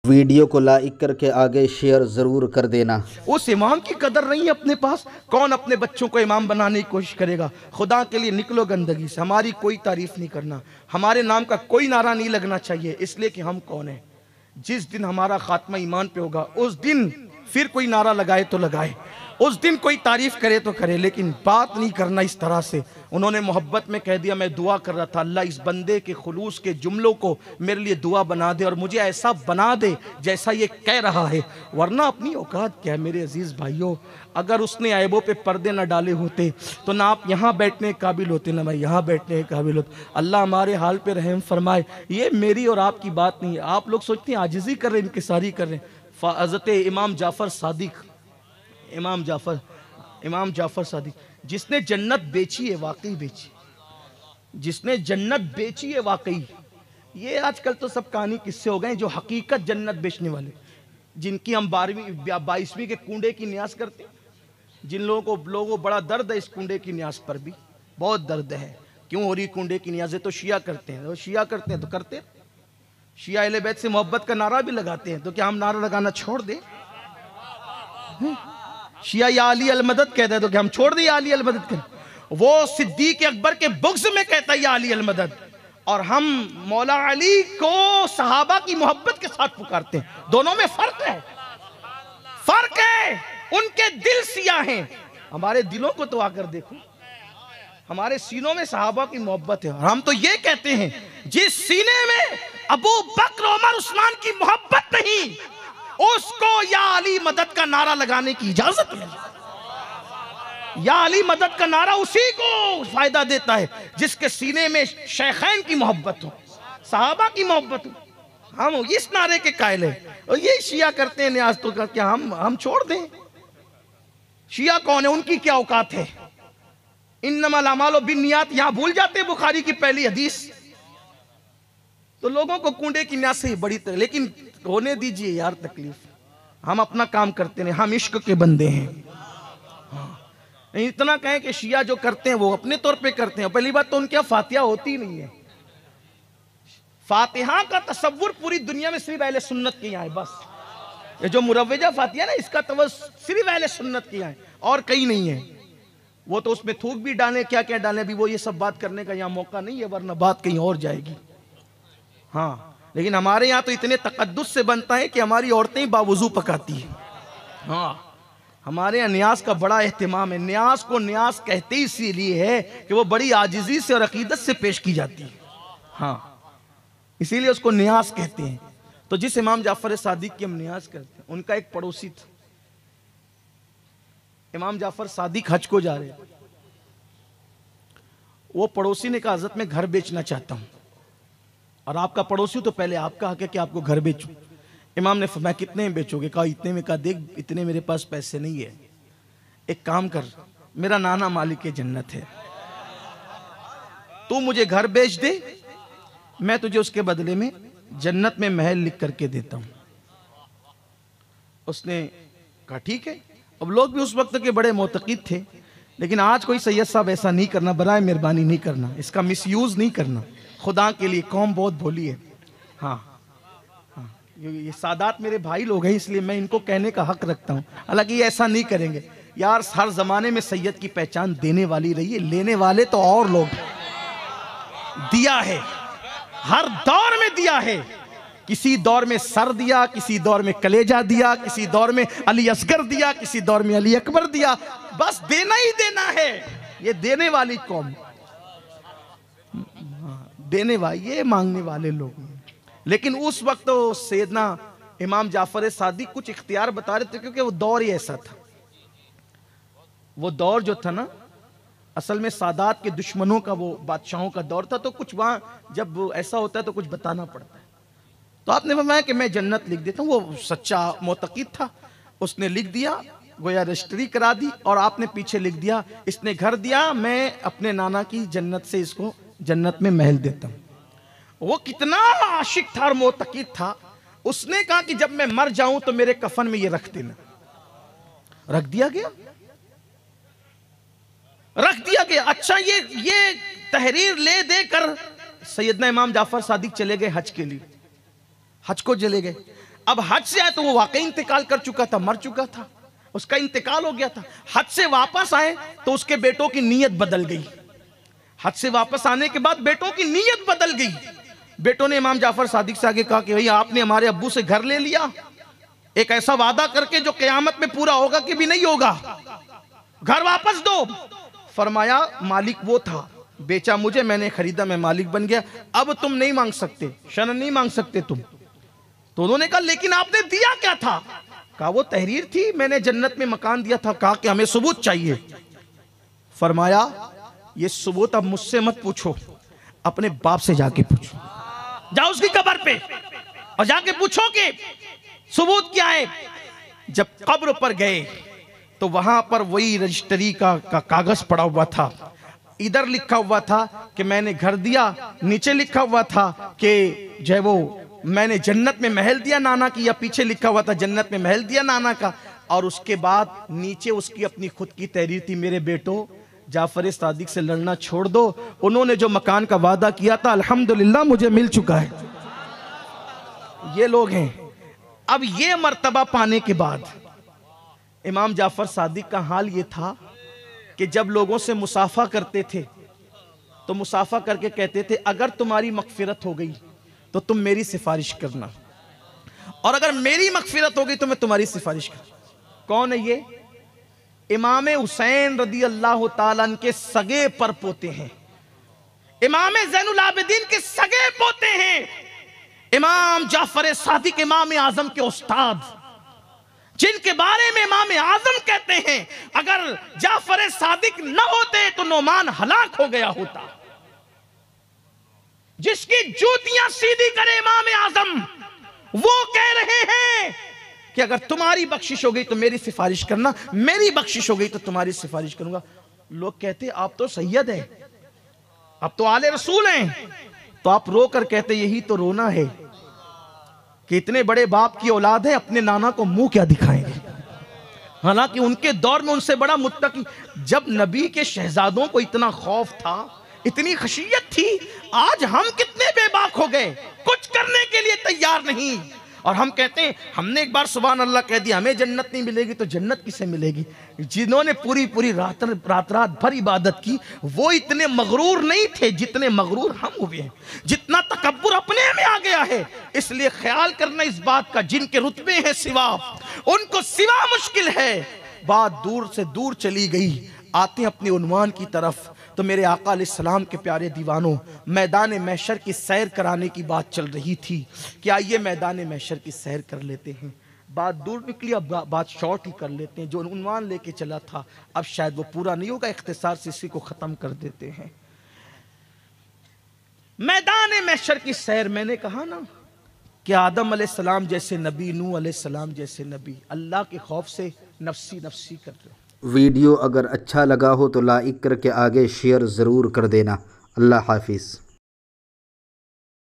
Video को like करके आगे शेयर ज़रूर कर देना। उस इमाम की कदर नहीं है अपने पास, कौन अपने बच्चों को इमाम बनाने की कोशिश करेगा। खुदा के लिए निकलो गंदगी से, हमारी कोई तारीफ नहीं करना, हमारे नाम का कोई नारा नहीं लगना चाहिए, इसलिए कि हम कौन हैं। जिस दिन हमारा खात्मा ईमान पे होगा उस दिन फिर कोई नारा लगाए तो लगाए, उस दिन कोई तारीफ करे तो करे, लेकिन बात नहीं करना इस तरह से। उन्होंने मोहब्बत में कह दिया, मैं दुआ कर रहा था अल्लाह इस बंदे के खुलूस के जुमलों को मेरे लिए दुआ बना दे और मुझे ऐसा बना दे जैसा ये कह रहा है, वरना अपनी औकात क्या है मेरे अजीज भाइयों। अगर उसने ऐबों पे पर्दे ना डाले होते तो ना आप यहाँ बैठने के काबिल होते ना मैं यहाँ बैठने के काबिल होता। अल्लाह हमारे हाल पे रहम फरमाए। ये मेरी और आपकी बात नहीं है। आप लोग सोचते हैं आजिज़ी कर रहे हैं, इनकिसारी कर रहे हैं। हज़रत इमाम जाफ़र सादिक, इमाम जाफ़र सादिक जिसने जन्नत बेची है, वाकई बेची, जिसने जन्नत बेची है वाकई। ये आजकल तो सब कहानी किस्से हो गए जो हकीकत जन्नत बेचने वाले, जिनकी हम 12वीं 22वीं के कुंडे की न्यास करते हैं, जिन लोगों को बड़ा दर्द है इस कुंडे की न्यास पर भी बहुत दर्द है। क्यों हो रही कुंडे की न्याज़ें? तो शिया करते हैं, शिया करते हैं तो करते, शिया अहले बैत से मोहब्बत का नारा भी लगाते हैं, तो क्या हम नारा लगाना छोड़ दें? शिया या अली अल मदद कहता है तो क्या हम छोड़ दें या अली अल मदद करें? वो सिद्दीक अकबर के बुग़्ज़ में कहता है या अली अल मदद, और हम मौला अली को सहाबा की मोहब्बत के साथ पुकारते हैं। दोनों में फर्क है, फर्क है। उनके दिल सिया हैं, हमारे दिलों को तो आकर देखो, हमारे सीनों में सहाबा की मोहब्बत है। और हम तो ये कहते हैं जिस सीने में अबू बकर उमर उस्मान की मोहब्बत नहीं, उसको या अली मदद का नारा लगाने की इजाजत है। या अली मदद का नारा उसी को फायदा देता है जिसके सीने में शेखैन की मोहब्बत हो, सहाबा की मोहब्बत हो। हम इस नारे के कायल हैं और ये शिया करते हैं न्याज, तो क्या हम छोड़ दें? शिया कौन है? उनकी क्या औकात है? इन्नमल अमालु बिन्नियात यहां भूल जाते हैं बुखारी की पहली हदीस। तो लोगों को कुंडे की न्यास से बड़ी तरह, लेकिन होने दीजिए यार तकलीफ, हम अपना काम करते हैं, हम इश्क के बंदे हैं। इतना कहें कि शिया जो करते हैं वो अपने तौर पे करते हैं। पहली बात तो उनके यहाँ फातिहा होती नहीं है। फातिहा का तसव्वुर पूरी दुनिया में सिर्फ अहले सुन्नत के यहाँ है बस। ये जो मुरव्वजा फातिहा ना, इसका तवज्जुह सिर्फ अहले सुन्नत के यहाँ है और कहीं नहीं है। वो तो उसमें थूक भी डालें, क्या क्या डालें, अभी वो ये सब बात करने का यहाँ मौका नहीं है, वरना बात कहीं और जाएगी। हाँ, लेकिन हमारे यहाँ तो इतने तकद्दुस से बनता है कि हमारी औरतें ही बावुज़ू पकाती हैं। हाँ, हमारे यहाँ न्यास का बड़ा एहतिमाम है। न्यास को न्यास कहते ही इसीलिए है कि वो बड़ी आजिज़ी से और अकीदत से पेश की जाती है। हाँ, इसीलिए उसको न्यास कहते हैं। तो जिस इमाम जाफ़र सादिक की हम न्यास करते हैं, उनका एक पड़ोसी था। इमाम जाफ़र सादिक हज को जा रहे, वो पड़ोसी ने कहा हज़रत मैं घर बेचना चाहता हूँ, और आपका पड़ोसी तो पहले आपका हक है कि आपको घर बेचूं। इमाम ने फरमाया कितने में बेचोगे? कहा इतने में। कहा देख इतने मेरे पास पैसे नहीं है, एक काम कर, मेरा नाना मालिक जन्नत है, तू मुझे घर बेच दे, मैं तुझे उसके बदले में जन्नत में महल लिख करके देता हूं। उसने कहा ठीक है। अब लोग भी उस वक्त के बड़े मोतक़िद थे, लेकिन आज कोई सैयद साहब ऐसा नहीं करना, बराए मेहरबानी नहीं करना, इसका मिसयूज़ नहीं करना। खुदा के लिए कौम बहुत भोली है। हाँ हाँ, ये सादात मेरे भाई लोग हैं, इसलिए मैं इनको कहने का हक रखता हूँ। हालांकि ये ऐसा नहीं करेंगे यार। हर जमाने में सैयद की पहचान देने वाली रही है, लेने वाले तो और लोग दिया है, हर दौर में दिया है। किसी दौर में सर दिया, किसी दौर में कलेजा दिया, किसी दौर में अली असगर दिया, किसी दौर में अली अकबर दिया। बस देना ही देना है, ये देने वाली कौम, देने वाले, ये मांगने वाले लोग। लेकिन उस वक्त तो सैयदना इमाम जाफ़र सादिक कुछ इख्तियार बता रहे थे, क्योंकि वो दौर ही ऐसा था। वो दौर जो था ना, असल में सादात के दुश्मनों का, वो बादशाहों का दौर था। तो कुछ वहाँ जब ऐसा होता है तो कुछ बताना पड़ता है। तो आपने फरमाया कि मैं जन्नत लिख देता हूँ। वो सच्चा मोतक़िद था, उसने लिख दिया, गोया रजिस्ट्री करा दी, और आपने पीछे लिख दिया इसने घर दिया, मैं अपने नाना की जन्नत से इसको जन्नत में महल देता हूँ। वो कितना आशिक था और मोतक़िद था, उसने कहा कि जब मैं मर जाऊं तो मेरे कफन में ये रख देना। रख दिया गया, रख दिया गया। अच्छा, ये तहरीर ले देकर सैयदना इमाम जाफ़र सादिक चले गए हज के लिए, हज को चले गए। अब हज से आए तो वो वाकई इंतकाल कर चुका था, मर चुका था, उसका इंतकाल हो गया था। हज से वापस आए तो उसके बेटों की नीयत बदल गई। हज से वापस आने के बाद बेटों की नीयत बदल गई। बेटों ने इमाम जाफर सादिक से आगे कहा कि भैया आपने हमारे अब्बू से घर ले लिया, एक ऐसा वादा करके जो क़यामत में पूरा होगा कि भी नहीं होगा, घर वापस दो। फरमाया मालिक वो था, बेचा मुझे, मैंने खरीदा, मैं मालिक बन गया, अब तुम नहीं मांग सकते, शरण नहीं मांग सकते तुम। तो उन्होंने कहा लेकिन आपने दिया क्या था? कहा वो तहरीर थी, मैंने जन्नत में मकान दिया था। कहा कि हमें सबूत चाहिए। फरमाया ये सबूत अब मुझसे मत पूछो, अपने बाप से जाके पूछो, जाओ उसकी कब्र पे और जाके पूछो कि सबूत क्या है। जब कब्र पर गए तो वहां पर वही रजिस्ट्री का कागज पड़ा हुआ था। इधर लिखा हुआ था कि मैंने घर दिया, नीचे लिखा हुआ था कि जो है वो मैंने जन्नत में महल दिया नाना की, या पीछे लिखा हुआ था जन्नत में महल दिया नाना का। और उसके बाद नीचे उसकी अपनी खुद की तहरीर थी, मेरे बेटो जाफर सादिक से लड़ना छोड़ दो, उन्होंने जो मकान का वादा किया था अल्हम्दुलिल्लाह मुझे मिल चुका है। ये लोग हैं। अब ये मर्तबा पाने के बाद इमाम जाफर सादिक का हाल ये था कि जब लोगों से मुसाफा करते थे तो मुसाफा करके कहते थे अगर तुम्हारी मगफिरत हो गई तो तुम मेरी सिफारिश करना, और अगर मेरी मगफिरत हो गई तो मैं तुम्हारी सिफारिश करना। कौन है ये? इमाम हुसैन रदी अल्लाह ताला अन्हु के सगे पर पोते हैं, इमाम ज़ैनुल आबिदीन के सगे पोते हैं, इमाम जाफर सादिक इमाम आजम के उस्ताद, जिनके बारे में इमाम आजम कहते हैं अगर जाफर सादिक न होते तो नोमान हलाक हो गया होता। जिसकी जूतियां सीधी करे इमाम आजम, वो कह रहे हैं कि अगर तुम्हारी बख्शिश हो गई तो मेरी सिफारिश करना, मेरी बख्शिश हो गई तो तुम्हारी सिफारिश करूंगा। लोग कहते आप तो सैयद है, आप तो आले रसूल हैं, तो आप रो कर कहते यही तो रोना है कि इतने बड़े बाप की औलाद है, अपने नाना को मुंह क्या दिखाएंगे। हालांकि उनके दौर में उनसे बड़ा मुत्तकी, जब नबी के शहजादों को इतना खौफ था, इतनी खशियत थी, आज हम कितने बेबाक हो गए, कुछ करने के लिए तैयार नहीं। और हम कहते हैं हमने एक बार सुभान अल्लाह कह दिया, हमें जन्नत नहीं मिलेगी तो जन्नत किसे मिलेगी? जिन्होंने पूरी पूरी रात भर इबादत की वो इतने मगरूर नहीं थे जितने मगरूर हम हुए हैं, जितना तकब्बुर अपने में आ गया है। इसलिए ख्याल करना इस बात का, जिनके रुतबे हैं सिवा, उनको सिवा मुश्किल है। बात दूर से दूर चली गई, आते अपने उन्वान की तरफ। तो मेरे आका अलैहिस्सलाम के प्यारे दीवानों, मैदान महशर की सैर कराने की बात चल रही थी कि आइए मैदान महशर की सैर कर लेते हैं। बात दूर निकली, अब बात शॉर्ट ही कर लेते हैं। जो उन्वान लेके चला था अब शायद वो पूरा नहीं होगा, इख्तिसार से इसी को ख़त्म कर देते हैं। मैदान महशर की सैर, मैंने कहा ना कि आदम अलैहिस्सलाम जैसे नबी, नूह अलैहिस्सलाम जैसे नबी, अल्लाह के खौफ से नफ्सी नफ्सी कर रहे हो। वीडियो अगर अच्छा लगा हो तो लाइक करके आगे शेयर ज़रूर कर देना। अल्लाह हाफिज़।